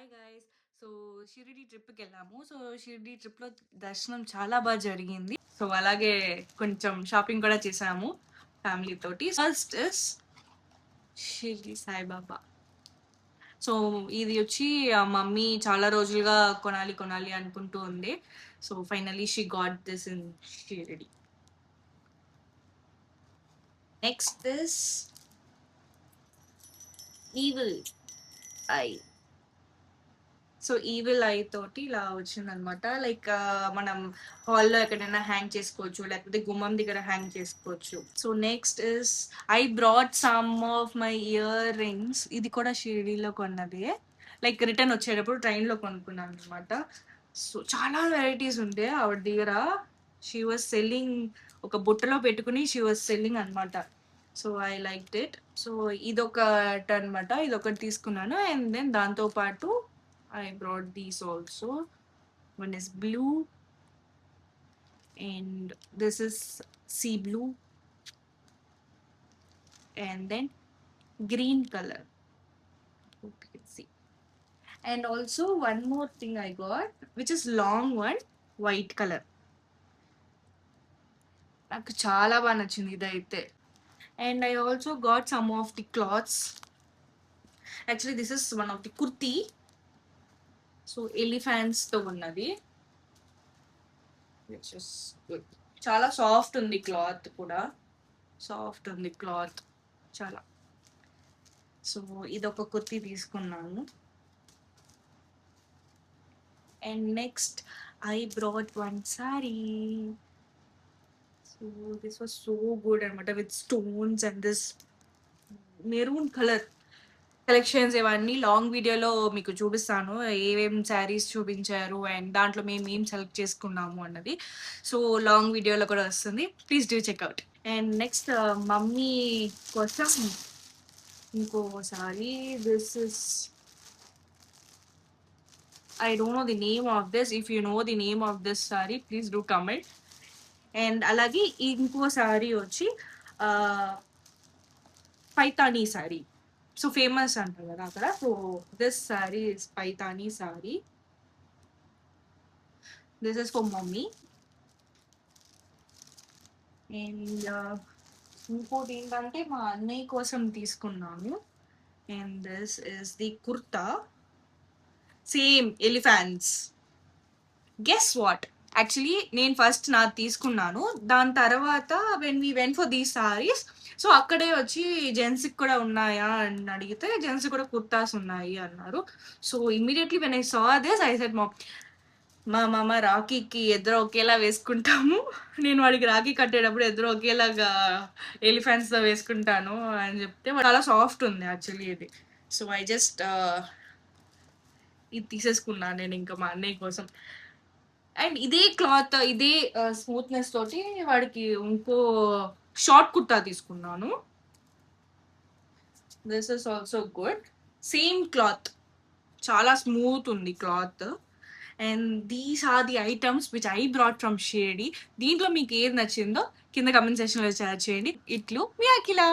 Hi guys. So Shirdi ట్రిప్కి వెళ్ళాము. So Shirdi ట్రిప్లో దర్శనం చాలా బాగా జరిగింది. సో అలాగే కొంచెం షాపింగ్ కూడా చేసాము ఫ్యామిలీ తోటి. First is Shirdi Saibaba. So ఇది వచ్చి మమ్మీ చాలా రోజులుగా కొనాలి కొనాలి అనుకుంటూ ఉంది. So finally she got this in Shirdi. Next is evil eye. So evil eye తోటి ఇలా వచ్చిందనమాట. లైక్ మనం హాల్లో ఎక్కడైనా హ్యాంగ్ చేసుకోవచ్చు, లేకపోతే గుమ్మం దగ్గర హ్యాంగ్ చేసుకోవచ్చు. So next is I brought some of my ear rings. ఇది కూడా షిరిడీలో కొన్నది. లైక్ రిటర్న్ వచ్చేటప్పుడు ట్రైన్లో కొనుక్కున్నాను అనమాట. సో చాలా వెరైటీస్ ఉండే ఆవిడ దగ్గర. షీ వాజ్ సెల్లింగ్, ఒక బుట్టలో పెట్టుకుని షీ వాజ్ సెల్లింగ్ అనమాట. So I like it. So ఇదొకటి అనమాట, ఇదొకటి తీసుకున్నాను. అండ్ దెన్ దాంతో పాటు I brought these also. One is blue and this is sea blue, and then green color. Hope you can see. And also one more thing I got, which is long one, white color. నాకు చాలా బాగా నచ్చింది ఇదైతే. And I also got some of the cloths. Actually this is one of the kurti. So elephants తో ఉన్నది, which is good. చాలా soft ఉంది cloth కూడా, సాఫ్ట్ ఉంది క్లాత్ చాలా. సో ఇదొక కుర్తీ తీసుకున్నాను. And next I brought one sari. So this was so good అనమాట, with stones and this maroon colour collections. ఇవన్నీ లాంగ్ వీడియోలో మీకు చూపిస్తాను, ఏమేం శారీస్ చూపించారు అండ్ దాంట్లో మేము ఏం సెలెక్ట్ చేసుకున్నాము అన్నది. సో లాంగ్ వీడియోలో కూడా వస్తుంది, please do checkout. And next mummy కోసం ఇంకో sorry. This is, I don't know the name of this. If you know the name of this sorry please do comment. And అలాగే ఇంకో sorry వచ్చి Paithani sorry. So famous అంటారు కదా అక్కడ. So this sorry is Paithani sorry. This is for mummy. And ఇంకోటి ఏంటంటే మా అన్నయ్య కోసం తీసుకున్నాను. And this is the kurta, same elephants. Guess what, actually నేను ఫస్ట్ నాది తీసుకున్నాను, దాని తర్వాత when we went for these saris, so అక్కడే వచ్చి జెంట్స్కి కూడా ఉన్నాయా అని అడిగితే జెంట్స్ కూడా కుర్తాస్ ఉన్నాయి అన్నారు. So immediately when I saw this I said మా మామ రాఖీకి ఎదురు ఒకేలా వేసుకుంటాము, నేను వాడికి రాఖీ కట్టేటప్పుడు ఎదురు ఒకేలాగా ఎలిఫెంట్స్తో వేసుకుంటాను అని చెప్తే, చాలా సాఫ్ట్ ఉంది యాక్చువల్లీ ఇది. సో ఐ జస్ట్ ఇది తీసేసుకున్నాను నేను ఇంకా మా అన్నయ్య కోసం. అండ్ ఇదే క్లాత్, ఇదే స్మూత్నెస్ తోటి వాడికి ఇంకో షార్ట్ కుర్తా తీసుకున్నాను. This is also good, same cloth, చాలా స్మూత్ ఉంది cloth. And these are the items which I brought from Shirdi. దీంట్లో మీకు ఏది నచ్చిందో కింద కమెంట్ సెక్షన్లో షేర్ చేయండి. ఇట్లు మీ అఖిల.